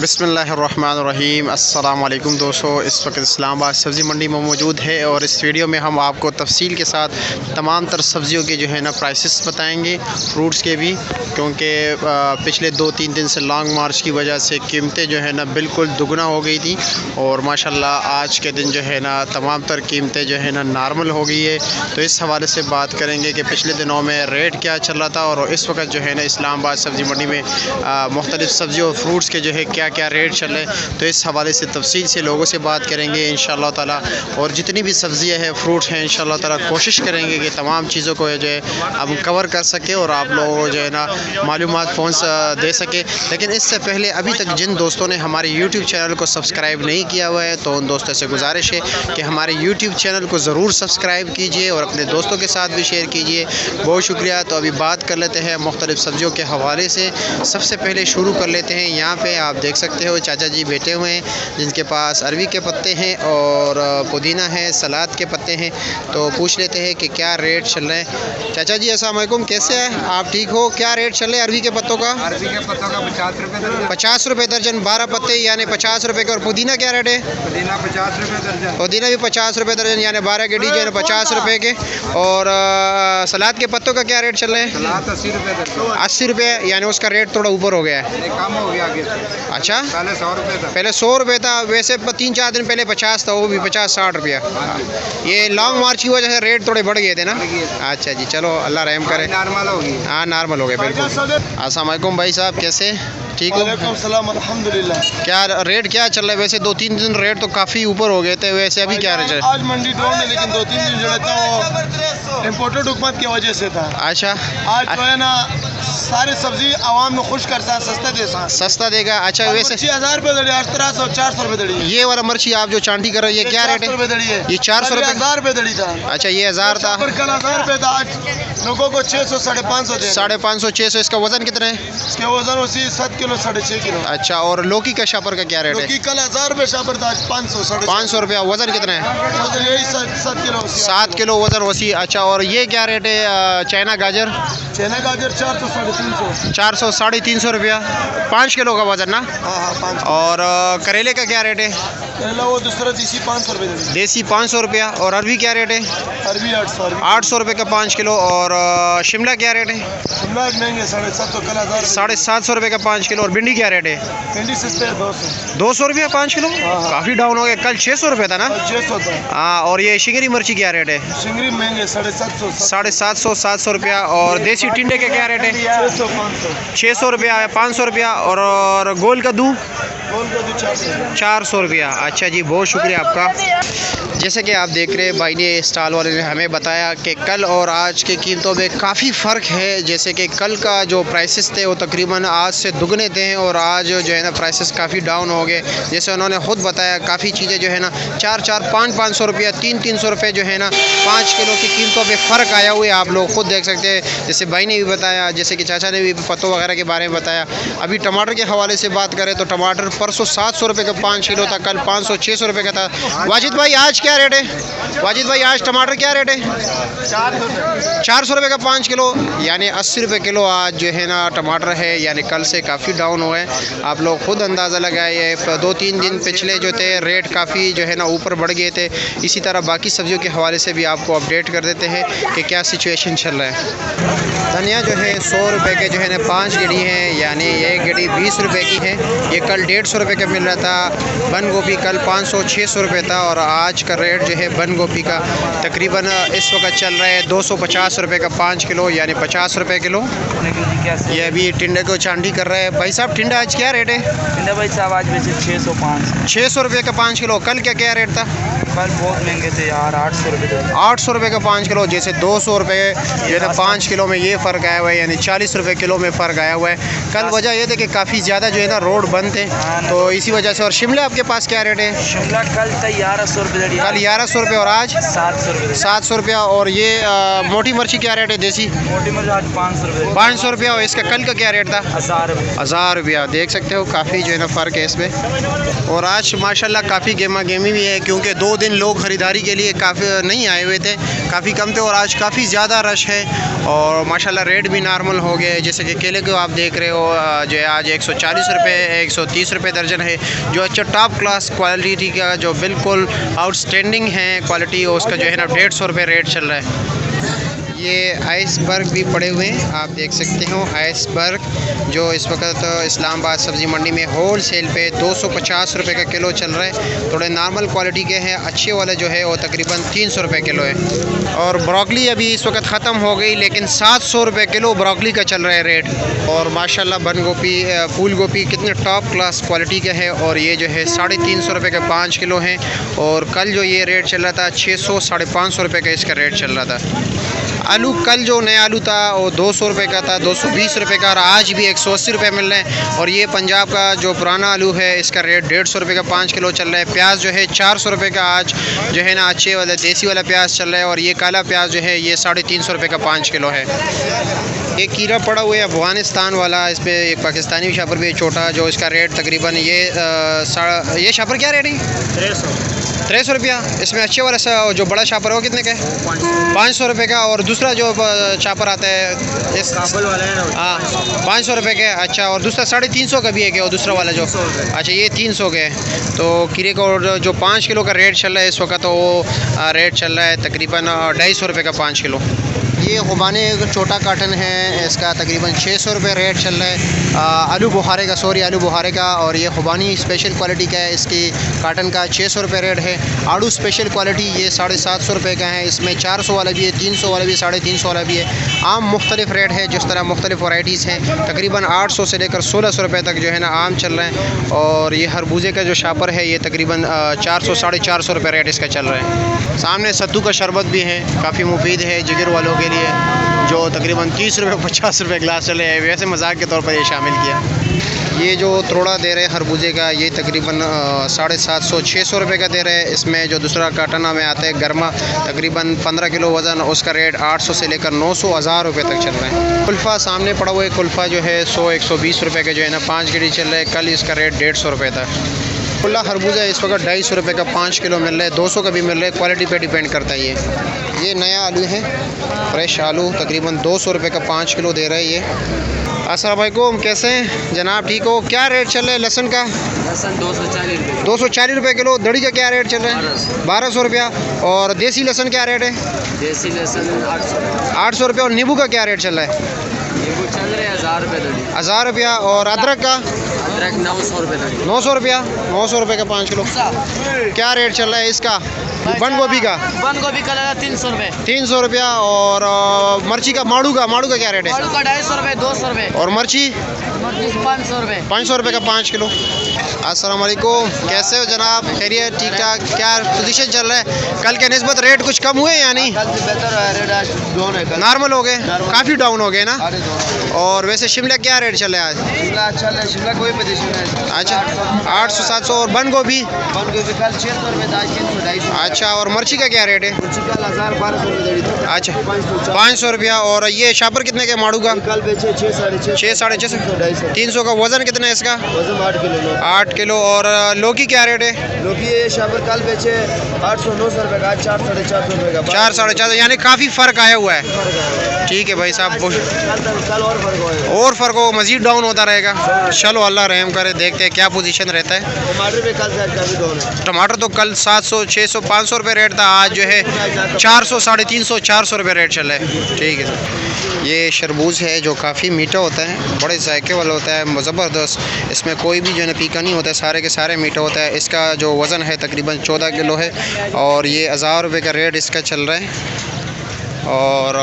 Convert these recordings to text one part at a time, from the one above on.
बिस्मिल्लाहिर्रहमानिर्रहीम। अस्सलाम वालेकुम दोस्तों, इस वक्त इस्लामाबाद सब्ज़ी मंडी में मौजूद है और इस वीडियो में हम आपको तफसील के साथ तमाम तर सब्ज़ियों के जो है ना प्राइसेस बताएंगे, फ्रूट्स के भी, क्योंकि पिछले 2-3 दिन से लॉन्ग मार्च की वजह से कीमतें जो है ना बिल्कुल दुगना हो गई थी और माशाल्लाह आज के दिन जो है ना तमाम तर कीमतें जो है ना नॉर्मल हो गई है। तो इस हवाले से बात करेंगे कि पिछले दिनों में रेट क्या चल रहा था और इस वक्त जो है ना इस्लामाबाद सब्ज़ी मंडी में मुख्तलिफ सब्ज़ी और फ्रूट्स के जो है क्या क्या रेट चल रहे हैं। तो इस हवाले से तफसील से लोगों से बात करेंगे इंशाअल्लाह ताला, और जितनी भी सब्ज़ियाँ हैं, फ्रूट्स हैं, इंशाअल्लाह ताला कोशिश करेंगे कि तमाम चीज़ों को जो है हम कवर कर सके और आप लोगों को जो है ना मालूमात फ़ोन दे सके। लेकिन इससे पहले अभी तक जिन दोस्तों ने हमारे यूट्यूब चैनल को सब्सक्राइब नहीं किया हुआ है तो उन दोस्तों से गुजारिश है कि हमारे यूट्यूब चैनल को ज़रूर सब्सक्राइब कीजिए और अपने दोस्तों के साथ भी शेयर कीजिए। बहुत शुक्रिया। तो अभी बात कर लेते हैं मुख्तलिफ सब्ज़ियों के हवाले से। सबसे पहले शुरू कर लेते हैं, यहाँ पे आप देख सकते हो चाचा जी बैठे हुए हैं जिनके पास अरवी के पत्ते हैं और पुदीना है, सलाद के पत्ते हैं। तो पूछ लेते हैं कि क्या रेट चल रहे हैं। चाचा जी अस्सलाम वालेकुम, कैसे हैं आप? ठीक हो? क्या रेट चल रहे हैं अरवी के पत्तों का? अरवी के पत्तों का 50 रुपये दर्जन। 50 रुपये दर्जन, 12 पत्ते यानी 50 रुपये के। और पुदीना क्या रेट है? पुदीना 50 रुपये दर्जन। पुदीना भी 50 रुपये दर्जन यानी 12 के डी जो 50 रुपये के। और सलाद के पत्तों का क्या रेट चल रहे हैं? सलाद 80 रुपये दर्जन। 80 रुपये यानी उसका रेट थोड़ा ऊपर हो गया है। कम हो गया आगे। अच्छा, पहले 100 रुपये था। पहले 100 रुपये था, वैसे 3-4 दिन पहले 50 था, वो भी 50-60 रुपया। ये लॉन्ग मार्च की वजह से रेट थोड़े बढ़ गए थे ना। अच्छा जी, चलो अल्लाह रहम करे। नॉर्मल होगी। हाँ नॉर्मल हो गए बिल्कुल। अस्सलाम वालेकुम भाई साहब, कैसे? ठीक हो? वालेकुम सलाम, अल्हम्दुलिल्लाह। क्या रेट क्या चल रहा है? वैसे 2-3 दिन रेट तो काफ़ी ऊपर हो गए थे, वैसे अभी क्या रेट है? आज मंडी डाउन है लेकिन 2-3 दिन जो है तो इम्पोर्टेड हुकूमत की वजह से था। अच्छा, आज जो है ना सारी सब्जी आवाम में खुश करता है, सस्ता देता सस्ता देगा। अच्छा, वैसे 1000 रुपये दड़ी, 800-400 रुपये दड़ी। ये वाला मिर्ची आप जो चांटी कर रहे हैं ये क्या रेट है? 400 रुपये दड़ी है। ये 400 रुपये। 1000 रुपये दड़ी था। अच्छा, ये 1000 था। पर कल 1000 रुपये था, आज लोगों को 600-550 दे। 550-600। इसका वजन कितना है? इसके वजन उसी 7 किलो 6.5 किलो। अच्छा, और लौकी का शापर का क्या रेट है? क्योंकि कल 1000 रुपये शापर था, आज 500 500 रुपया। वजन कितना है? वजन यही 7 किलो। 7 किलो वजन वसी। अच्छा, और ये क्या रेट है चाइना गाजर? चना गाजर 400-350। 400-350 रुपया। 5 किलो का वजन ना? हाँ 5। और करेले का क्या रेट है? पहला वो दूसरा देसी 500 रुपये दे। देसी 500 रुपया। और अरबी क्या रेट है? अरबी 800। 800 रुपये का 5 किलो। और शिमला क्या रेट है? शिमला महंगे 750, कल 1000। 750 रुपये का 5 किलो। और भिंडी क्या रेट है? भिंडी सस्ते है 200। 200 रुपया 5 किलो। काफ़ी डाउन हो गया, कल 600 रुपये था ना? 600 था। हाँ, और ये शिंगरी मिर्ची क्या रेट है? शिंगरी महंगे 750। 750-700 रुपया। और देसी टिंडे का क्या रेट है? 600-500। 600 रुपया, 500 रुपया। और गोल कद्दू गोल का 400। 400 रुपया। अच्छा जी, बहुत शुक्रिया आपका। जैसे कि आप देख रहे हैं, भाई ने स्टॉल वाले ने हमें बताया कि कल और आज के कीमतों में काफ़ी फ़र्क है। जैसे कि कल का जो प्राइसेस थे वो तकरीबन आज से दुगने थे और आज जो है ना प्राइसेस काफ़ी डाउन हो गए। जैसे उन्होंने ख़ुद बताया, काफ़ी चीज़ें जो है ना 400-500 रुपया, 300 रुपये जो है ना 5 किलो की कीमतों में फ़र्क आया हुआ है। आप लोग खुद देख सकते हैं। जैसे भाई ने भी बताया, जैसे कि चाचा ने भी पत्तों वगैरह के बारे में बताया। अभी टमाटर के हवाले से बात करें तो टमाटर परसों 700 रुपये का 5 किलो था, कल 500-600 रुपये का था। वाजिद भाई आज क्या रेट है? वाजिद भाई आज टमाटर क्या रेट है? 400 रुपये का 5 किलो यानी 80 रुपये किलो आज जो है ना टमाटर है, यानी कल से काफ़ी डाउन हुआ है। आप लोग खुद अंदाज़ा लगाइए। 2-3 दिन पिछले जो थे रेट काफ़ी जो है ना ऊपर बढ़ गए थे। इसी तरह बाकी सब्जियों के हवाले से भी आपको अपडेट कर देते हैं कि क्या सिचुएशन चल रहा है। धनिया जो है 100 रुपये के जो है ना 5 गेड़ी हैं, यानी एक गेड़ी 20 रुपये की है। ये कल 150 रुपये का मिल रहा था। बंद गोभी कल 500-600 रुपये था और आज का रेट जो है बंद गोभी का तकरीबन इस वक्त चल रहा है 250 रुपये का 5 किलो यानी 50 रुपये किलो। ये अभी टिंडे को चांदी कर रहे हैं। भाई साहब टिंडा आज क्या रेट है? टिंडा भाई साहब आज वैसे 600 रुपये का 5 किलो। कल क्या क्या रेट था? कल बहुत महंगे थे यार, 800 रुपये। 800 रुपये का 5 किलो। जैसे 200 रुपये जो है ना 5 किलो में ये फ़र्क आया हुआ है, यानी 40 रुपये किलो में फ़र्क आया हुआ है। कल वजह ये थी कि काफ़ी ज़्यादा जो है ना रोड बंद थे तो इसी वजह से। और शिमला आपके पास क्या रेट है? शिमला कल था 1100 रुपये। कल 1100 रुपये और आज 700 रुपये। 700 रुपया। और ये मोटी मिर्ची क्या रेट है देसी? मोटी मिर्च आज 500 रुपये। 500 रुपया। और इसका कल का क्या रेट था? 1000 रुपये। 1000 रुपया। देख सकते हो काफ़ी जो है ना फ़र्क है इसमें। और आज माशाल्लाह काफ़ी गेमा गेमी भी है, क्योंकि 2 दिन लोग ख़रीदारी के लिए काफ़ी नहीं आए हुए थे, काफ़ी कम थे। और आज काफ़ी ज़्यादा रश है और माशाल्लाह रेट भी नॉर्मल हो गए। जैसे कि केले को आप देख रहे हो जो है आज 140 रुपये 130 रुपये दर्जन है। जो अच्छा टॉप क्लास क्वालिटी का जो बिल्कुल आउटस्टैंडिंग है क्वालिटी, उसका जो है ना 150 रुपये रेट चल रहा है। ये आइसबर्ग भी पड़े हुए हैं, आप देख सकते हो आइसबर्ग, जो इस वक्त इस्लामाबाद सब्ज़ी मंडी में होल सेल पे 250 रुपये का किलो चल रहा है। थोड़े नॉर्मल क्वालिटी के हैं, अच्छे वाले जो है वो तकरीबन 300 रुपये किलो है। और ब्रोकली अभी इस वक्त ख़त्म हो गई, लेकिन 700 रुपये किलो ब्रोकली का चल रहा है रेट। और माशाल्लाह बंद गोभी फूल गोभी कितने टॉप क्लास क्वालिटी के है, और ये जो है 350 रुपये के 5 किलो हैं। और कल जो ये रेट चल रहा था 600 550 रुपये का इसका रेट चल रहा था। आलू कल जो नया आलू था वो 200 रुपये का था, 220 रुपये का, और आज भी 180 रुपये मिल रहे हैं। और ये पंजाब का जो पुराना आलू है इसका रेट 150 रुपये का 5 किलो चल रहा है। प्याज जो है 400 रुपये का आज जो है ना अच्छे वाला देसी वाला प्याज चल रहा है। और ये काला प्याज जो है ये 350 रुपये का 5 किलो है। ये कीरा पड़ा हुआ है अफ़गानिस्तान वाला, इस पर एक पाकिस्तानी शापर भी है छोटा, जो इसका रेट तकरीबन ये शापर क्या रेट है? 300 रुपया। इसमें अच्छे वाला जो बड़ा शापर है वो कितने का है? 500 रुपये का। और दूसरा जो शापर आता है इस काबुल वाला है ना, हाँ 500 रुपये का। अच्छा, और दूसरा 350 का भी है क्या? और दूसरा वाला जो अच्छा ये 300 के है। तो कीरे का जो 5 किलो का रेट चल रहा है इस वक्त, तो वो रेट चल रहा है तकरीबन 250 रुपये का 5 किलो। ये खुबानी छोटा काटन है, इसका तकरीबन 600 रुपये रेट चल रहा है। आलू बुखारे का आलू बुखारे का, और ये खुबानी स्पेशल क्वालिटी का है, इसकी काटन का 600 रुपये रेट है। आड़ू स्पेशल क्वालिटी ये 750 रुपये का है, इसमें 400 वाला भी है, 300 वाला भी, 350 वाला भी है। आम मुख्तलिफ रेट है, जिस तरह मुख्तलिफ वैराइटीज़ हैं, तकरीबन 800 से लेकर 1600 रुपये तक जो है ना आम चल रहे हैं। और ये खरबूजे का जो शापर है ये तकरीबन 400 450 रुपये रेट इसका चल रहा है। सामने सत्तू का शरबत भी है, काफ़ी मुफीद है जिगर वालों के लिए, जो तकरीबन 30 रुपये 50 रुपये गिलास चले हैं। वैसे मजाक के तौर पर ये शामिल किया। ये जो त्रोड़ा दे रहे हैं खरबूजे का ये तकरीबन 750 600 रुपये का दे रहे हैं। इसमें जो दूसरा काटना में आता है गर्मा, तकरीबन 15 किलो वज़न, उसका रेट 800 से लेकर 900 1000 रुपये तक चल रहा है। कुल्फ़ा सामने पड़ा हुआ है, कुल्फ़ा जो है 100 120 रुपये का जो है ना 5 गिरी चल रहा है। कल इसका रेट 150 रुपये था। खुला खरबूजा इस वक्त 250 रुपये का 5 किलो मिल रहा है, 200 का भी मिल रहा है, क्वालिटी पे डिपेंड करता है। ये नया आलू है, फ्रेश आलू तकरीबन 200 रुपये का 5 किलो दे रहा है ये। अस्सलाम वालेकुम, कैसे हैं जनाब? ठीक हो? क्या रेट चल रहा है लहसुन का? लहसुन 240 रुपये। 240 रुपये किलो। दड़ी का क्या रेट चल रहा है? 1200 रुपया। और देसी लहसुन क्या रेट है? देसी लहसुन 800 रुपये। और नींबू का क्या रेट चल रहा है? नींबू चल रहे हैं 1000 रुपये दड़ी। 1000 रुपया। और अदरक का? अदरक 900 रुपये दड़ी। 900 रुपया। 900 रुपये का 5 किलो। क्या रेट चल रहा है इसका? बंद गोभी का? बंद गोभी का लगा 300 रुपये। 300 रुपया। और मिर्ची का माड़ू का क्या रेट है? आलू का 250 रुपये 200 रुपये। और मिर्ची? 500 रुपये। 500 रुपये का 5 किलो। अस्सलाम वालेकुम, कैसे हो जनाब? खैरियत? ठीक ठाक। क्या पोजीशन चल रहा है? कल के निस्बत रेट कुछ कम हुए या नहीं? कल से बेहतर है, रेट आज डाउन है। नॉर्मल हो गए? काफ़ी डाउन हो गए ना? और वैसे शिमला क्या रेट चल रहा है आज? शिमला अच्छा है, शिमला कोई पोजीशन है। अच्छा 800 700। और बंद गोभी? बंद गोभी कल 600 रुपये, आज 300 250। अच्छा, और मिर्ची का क्या रेट है? मिर्ची का 1000 1200 रुपये दड़ी। अच्छा 500 रुपया। और ये शापर कितने के माड़ू का? कल बेचे 6 6 650 300 का। वज़न कितना है इसका? वजन 8 किलो। 8 किलो। और लौकी क्या रेट है? लोग ये शापर कल बेचे 800 900 रुपये का, आज 4 450 रुपये का। 4 450, यानी काफ़ी फ़र्क आया हुआ है। ठीक है भाई साहब, कल और फर्क होगा। और फ़र्क हो, मज़ीद डाउन होता रहेगा। चलो अल्लाह रहम करे, देखते हैं क्या पोजीशन रहता है। टमाटर भी कल से आज काफ़ी डाउन है। टमाटर तो कल 700 600 500 रुपये रेट था, आज जो है 400 350 400 रुपये रेट चल रहा है। ठीक है सर। ये शरबूज़ है जो काफ़ी मीठा होता है, बड़े जायके वाला होता है, ज़बरदस्त। इसमें कोई भी जो है फीका नहीं होता है, सारे के सारे मीठा होता है। इसका जो वज़न है तकरीबन 14 किलो है। और ये 1000 रुपये का रेट इसका चल रहा है। और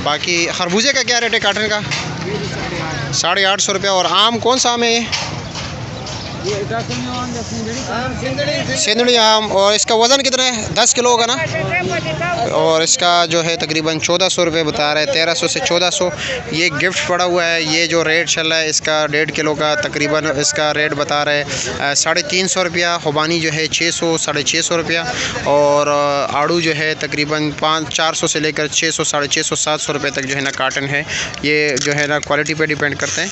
बाकी खरबूजे का क्या रेट है काटन का? 850 रुपया। और आम कौन सा आम है ये? सिंदड़ी आम। और इसका वज़न कितना है? 10 किलो होगा ना? और इसका जो है तकरीबन 1400 रुपये बता रहा है, 1300 से 1400। ये गिफ्ट पड़ा हुआ है, ये जो रेट चल रहा है इसका 1.5 किलो का तकरीबन इसका रेट बता रहा है 350 रुपया। खुबानी जो है 600 650 रुपया। और आड़ू जो है तकरीबन 400 से लेकर 600 650 700 रुपये तक जो है ना काटन है। ये जो है ना क्वालिटी पे डिपेंड करते हैं।